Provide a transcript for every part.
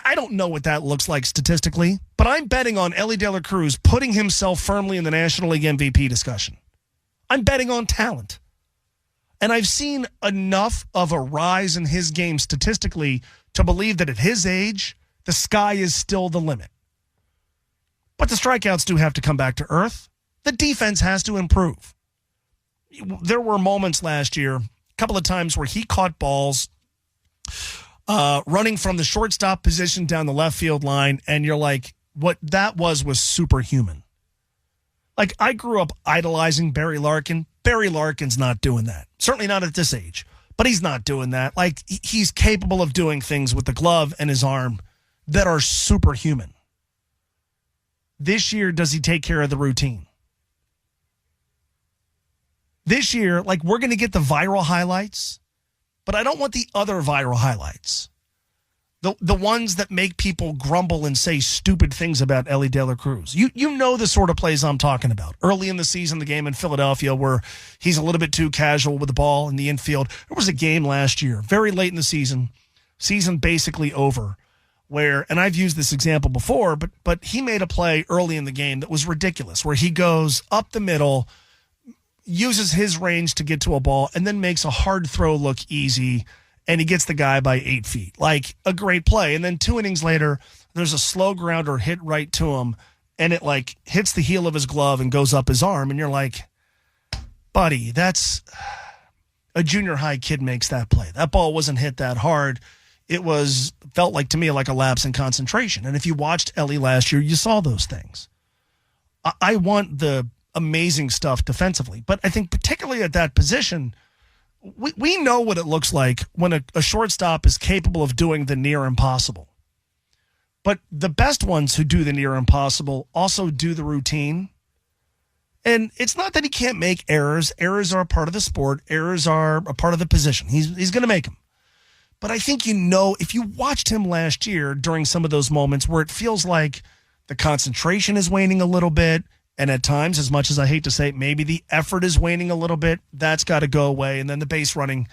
I don't know what that looks like statistically, but I'm betting on Elly De La Cruz putting himself firmly in the National League MVP discussion. I'm betting on talent. And I've seen enough of a rise in his game statistically to believe that at his age, the sky is still the limit. But the strikeouts do have to come back to earth. The defense has to improve. There were moments last year, a couple of times where he caught balls running from the shortstop position down the left field line, and you're like, what that was superhuman. Like, I grew up idolizing Barry Larkin. Barry Larkin's not doing that. Certainly not at this age, but he's not doing that. Like, he's capable of doing things with the glove and his arm that are superhuman. This year, does he take care of the routine? This year, like, we're going to get the viral highlights, but I don't want the other viral highlights. The ones that make people grumble and say stupid things about Elly De La Cruz. You know the sort of plays I'm talking about. Early in the season, the game in Philadelphia where he's a little bit too casual with the ball in the infield. There was a game last year, very late in the season basically over, where, and I've used this example before, but he made a play early in the game that was ridiculous, where he goes up the middle, uses his range to get to a ball, and then makes a hard throw look easy, and he gets the guy by 8 feet. Like, a great play. And then 2 innings later, there's a slow grounder hit right to him, and it, like, hits the heel of his glove and goes up his arm, and you're like, buddy, that's a junior high kid makes that play. That ball wasn't hit that hard. It felt like to me like a lapse in concentration. And if you watched Elly last year, you saw those things. I want the amazing stuff defensively, but I think particularly at that position, we know what it looks like when a shortstop is capable of doing the near impossible. But the best ones who do the near impossible also do the routine. And it's not that he can't make errors. Errors are a part of the sport. Errors are a part of the position. He's going to make them. But I think, if you watched him last year during some of those moments where it feels like the concentration is waning a little bit, and at times, as much as I hate to say it, maybe the effort is waning a little bit, that's got to go away. And then the base running.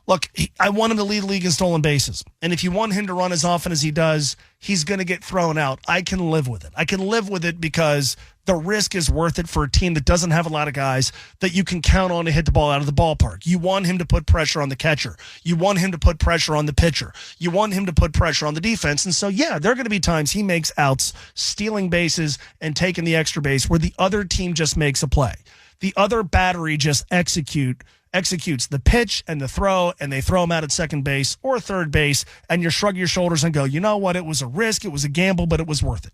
Look, I want him to lead the league in stolen bases. And if you want him to run as often as he does, he's going to get thrown out. I can live with it. I can live with it because the risk is worth it for a team that doesn't have a lot of guys that you can count on to hit the ball out of the ballpark. You want him to put pressure on the catcher. You want him to put pressure on the pitcher. You want him to put pressure on the defense. And so, yeah, there are going to be times he makes outs, stealing bases and taking the extra base where the other team just makes a play. The other battery just executes the pitch and the throw, and they throw him out at second base or third base, and you shrug your shoulders and go, you know what, it was a risk, it was a gamble, but it was worth it.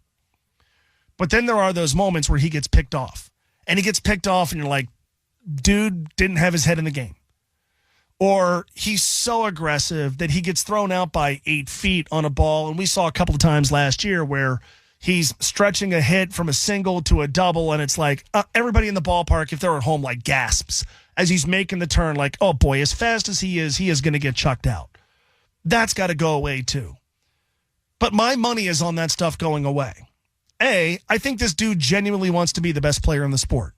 But then there are those moments where he gets picked off. And he gets picked off, and you're like, dude didn't have his head in the game. Or he's so aggressive that he gets thrown out by 8 feet on a ball, and we saw a couple of times last year where he's stretching a hit from a single to a double, and it's like everybody in the ballpark, if they're at home, like gasps as he's making the turn, like, oh boy, as fast as he is going to get chucked out. That's got to go away too. But my money is on that stuff going away. I think this dude genuinely wants to be the best player in the sport.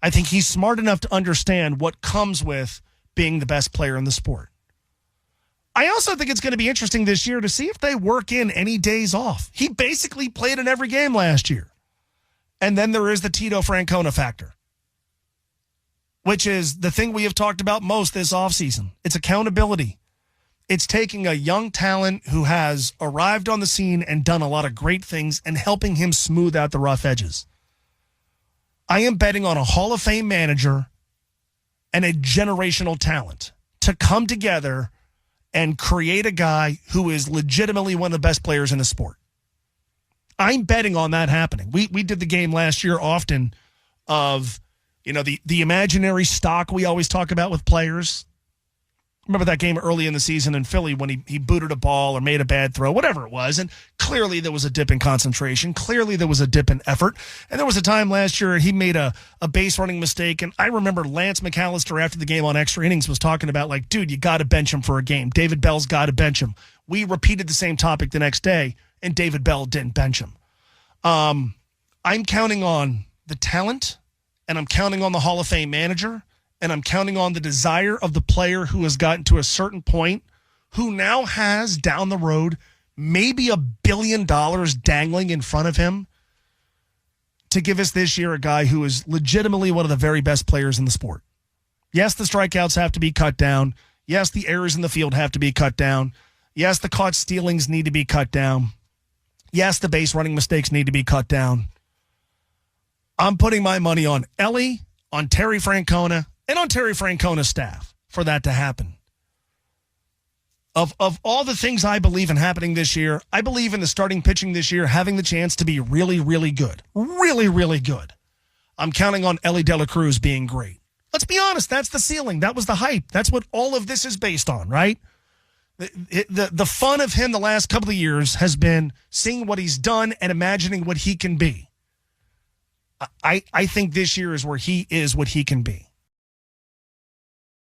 I think he's smart enough to understand what comes with being the best player in the sport. I also think it's going to be interesting this year to see if they work in any days off. He basically played in every game last year. And then there is the Tito Francona factor, which is the thing we have talked about most this offseason. It's accountability. It's taking a young talent who has arrived on the scene and done a lot of great things and helping him smooth out the rough edges. I am betting on a Hall of Fame manager and a generational talent to come together and create a guy who is legitimately one of the best players in the sport. I'm betting on that happening. We did the game last year often of, the imaginary stock we always talk about with players. Remember that game early in the season in Philly when he booted a ball or made a bad throw, whatever it was, and clearly there was a dip in concentration. Clearly there was a dip in effort. And there was a time last year he made a base running mistake, and I remember Lance McAllister after the game on Extra Innings was talking about, like, dude, you got to bench him for a game. David Bell's got to bench him. We repeated the same topic the next day, and David Bell didn't bench him. I'm counting on the talent, and I'm counting on the Hall of Fame manager, and I'm counting on the desire of the player who has gotten to a certain point, who now has, down the road, maybe $1 billion dangling in front of him to give us this year a guy who is legitimately one of the very best players in the sport. Yes, the strikeouts have to be cut down. Yes, the errors in the field have to be cut down. Yes, the caught stealings need to be cut down. Yes, the base running mistakes need to be cut down. I'm putting my money on Elly, on Terry Francona, and on Terry Francona's staff for that to happen. Of all the things I believe in happening this year, I believe in the starting pitching this year having the chance to be really, really good. Really, really good. I'm counting on Elly De La Cruz being great. Let's be honest, that's the ceiling. That was the hype. That's what all of this is based on, right? The fun of him the last couple of years has been seeing what he's done and imagining what he can be. I think this year is where he is what he can be.